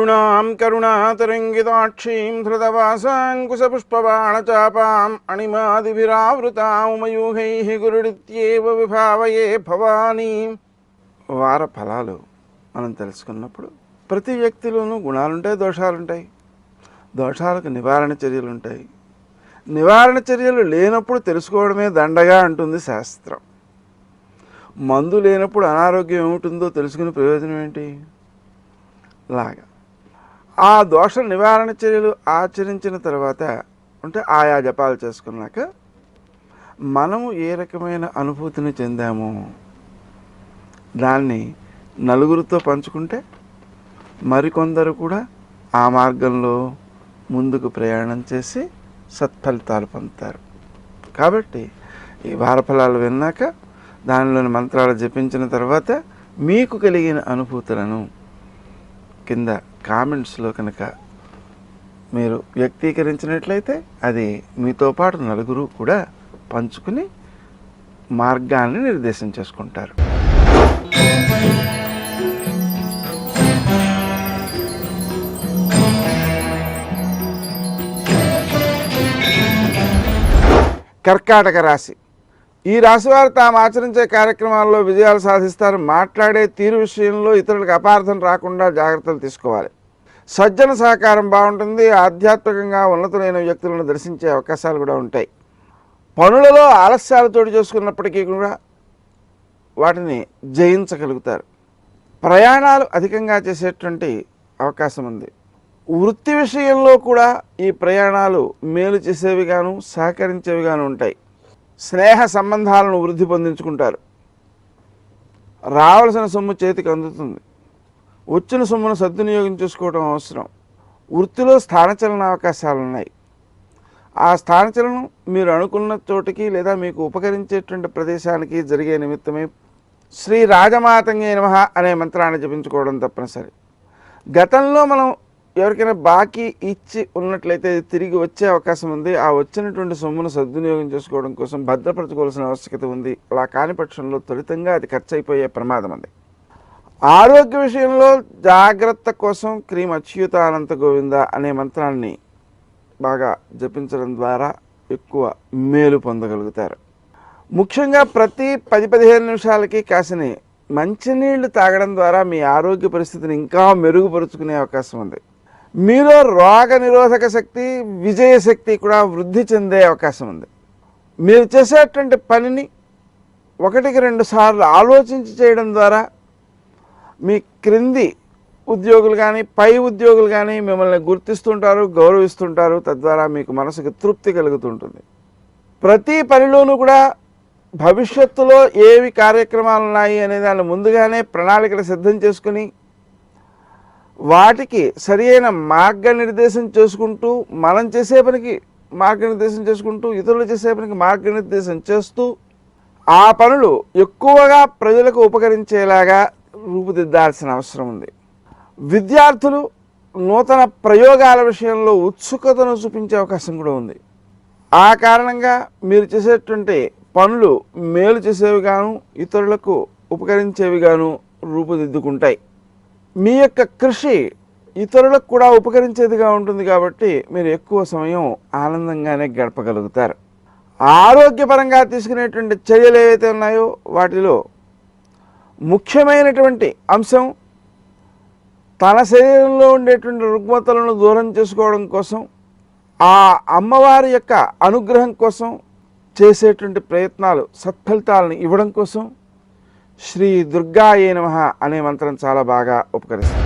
అరుణాం కరుణాతరంగితాక్షీం ధృతవాసాంకుశపుష్పబాణచాపాం అణిమాదిభిరావృతాం మయూహైః గురుడిత్యేవ విభావయే భవానీ. వార ఫలాలు మనం తెలుసుకున్నప్పుడు ప్రతి వ్యక్తిలోనూ గుణాలుంటాయి, దోషాలుంటాయి. దోషాలకు నివారణ చర్యలు ఉంటాయి. నివారణ చర్యలు లేనప్పుడు తెలుసుకోవడమే దండగా అంటుంది శాస్త్రం. మందు లేనప్పుడు అనారోగ్యం ఏముంటుందో తెలుసుకునే ప్రయోజనం ఏంటి? లాగా ఆ దోష నివారణ చర్యలు ఆచరించిన తర్వాత అంటే ఆయా జపాలు చేసుకున్నాక మనము ఏ రకమైన అనుభూతిని చెందామో దాన్ని నలుగురితో పంచుకుంటే మరికొందరు కూడా ఆ మార్గంలో ముందుకు ప్రయాణం చేసి సత్ఫలితాలు పొందుతారు. కాబట్టి ఈ వారఫలాలు విన్నాక దానిలోని మంత్రాలు జపించిన తర్వాత మీకు కలిగిన అనుభూతులను కింద కామెంట్స్లో కనుక మీరు వ్యక్తీకరించినట్లయితే అది మీతో పాటు నలుగురు కూడా పంచుకుని మార్గాన్ని నిర్దేశం చేసుకుంటారు. కర్కాటక రాశి. ఈ రాశివారు తాము ఆచరించే కార్యక్రమాల్లో విజయాలు సాధిస్తారు. మాట్లాడే తీరు విషయంలో ఇతరులకు అపార్థం రాకుండా జాగ్రత్తలు తీసుకోవాలి. సజ్జన సహకారం బాగుంటుంది. ఆధ్యాత్మికంగా ఉన్నతమైన వ్యక్తులను దర్శించే అవకాశాలు కూడా ఉంటాయి. పనులలో ఆలస్యాలు చోటు చేసుకున్నప్పటికీ కూడా వాటిని జయించగలుగుతారు. ప్రయాణాలు అధికంగా చేసేటువంటి అవకాశం ఉంది. వృత్తి విషయంలో కూడా ఈ ప్రయాణాలు మేలు చేసేవిగాను సహకరించేవిగాను ఉంటాయి. స్నేహ సంబంధాలను వృద్ధి పొందించుకుంటారు. రావాల్సిన సొమ్ము చేతికి అందుతుంది. వచ్చిన సొమ్మును సద్వినియోగం చేసుకోవడం అవసరం. వృత్తిలో స్థానచలన అవకాశాలు ఉన్నాయి. ఆ స్థానచలనం మీరు అనుకున్న చోటికి లేదా మీకు ఉపకరించేటువంటి ప్రదేశానికి జరిగే నిమిత్తమే శ్రీ రాజమాతంగే నమః అనే మంత్రాన్ని జపించుకోవడం తప్పనిసరి. గతంలో మనం ఎవరికైనా బాకీ ఇచ్చి ఉన్నట్లయితే తిరిగి వచ్చే అవకాశం ఉంది. ఆ వచ్చినటువంటి సొమ్మును సద్వినియోగం చేసుకోవడం కోసం భద్రపరచుకోవాల్సిన ఆవశ్యకత ఉంది. అలా కాని పక్షంలో త్వరితంగా అది ఖర్చు అయిపోయే ప్రమాదం ఉంది. ఆరోగ్య విషయంలో జాగ్రత్త కోసం క్రీం అచ్యుతానంత గోవింద అనే మంత్రాన్ని బాగా జపించడం ద్వారా ఎక్కువ మేలు పొందగలుగుతారు. ముఖ్యంగా ప్రతి 10-15 నిమిషాలకి కాసిని మంచినీళ్లు తాగడం ద్వారా మీ ఆరోగ్య పరిస్థితిని ఇంకా మెరుగుపరుచుకునే అవకాశం ఉంది. మీలో రోగ నిరోధక శక్తి, విజయశక్తి కూడా వృద్ధి చెందే అవకాశం ఉంది. మీరు చేసేటువంటి పనిని 1-2 సార్లు ఆలోచించి చేయడం ద్వారా మీ క్రింది ఉద్యోగులు కానీ పై ఉద్యోగులు కానీ మిమ్మల్ని గుర్తిస్తుంటారు, గౌరవిస్తుంటారు. తద్వారా మీకు మనసుకు తృప్తి కలుగుతుంటుంది. ప్రతి పనిలోనూ కూడా భవిష్యత్తులో ఏవి కార్యక్రమాలు ఉన్నాయి అనే దాన్ని ముందుగానే ప్రణాళికలు సిద్ధం చేసుకుని వాటికి సరి అయిన మార్గనిర్దేశం చేసుకుంటూ మనం చేసే పనికి మార్గనిర్దేశం చేసుకుంటూ ఇతరులు చేసే పనికి మార్గనిర్దేశం చేస్తూ ఆ పనులు ఎక్కువగా ప్రజలకు ఉపకరించేలాగా రూపుదిద్దాల్సిన అవసరం ఉంది. విద్యార్థులు నూతన ప్రయోగాల విషయంలో ఉత్సుకతను చూపించే అవకాశం కూడా ఉంది. ఆ కారణంగా మీరు చేసేటువంటి పనులు మేలు చేసేవిగాను ఇతరులకు ఉపకరించేవిగాను రూపుదిద్దుకుంటాయి. మీ యొక్క కృషి ఇతరులకు కూడా ఉపకరించేదిగా ఉంటుంది. కాబట్టి మీరు ఎక్కువ సమయం ఆనందంగానే గడపగలుగుతారు. ఆరోగ్యపరంగా తీసుకునేటువంటి చర్యలు ఏవైతే ఉన్నాయో వాటిలో ముఖ్యమైనటువంటి అంశం తన శరీరంలో ఉండేటువంటి రుగ్మతలను దూరం చేసుకోవడం కోసం ఆ అమ్మవారి యొక్క అనుగ్రహం కోసం చేసేటువంటి ప్రయత్నాలు సత్ఫలితాలను ఇవ్వడం కోసం శ్రీ దుర్గాయే నమః అనే మంత్రం చాలా బాగా ఉపకరిస్తుంది.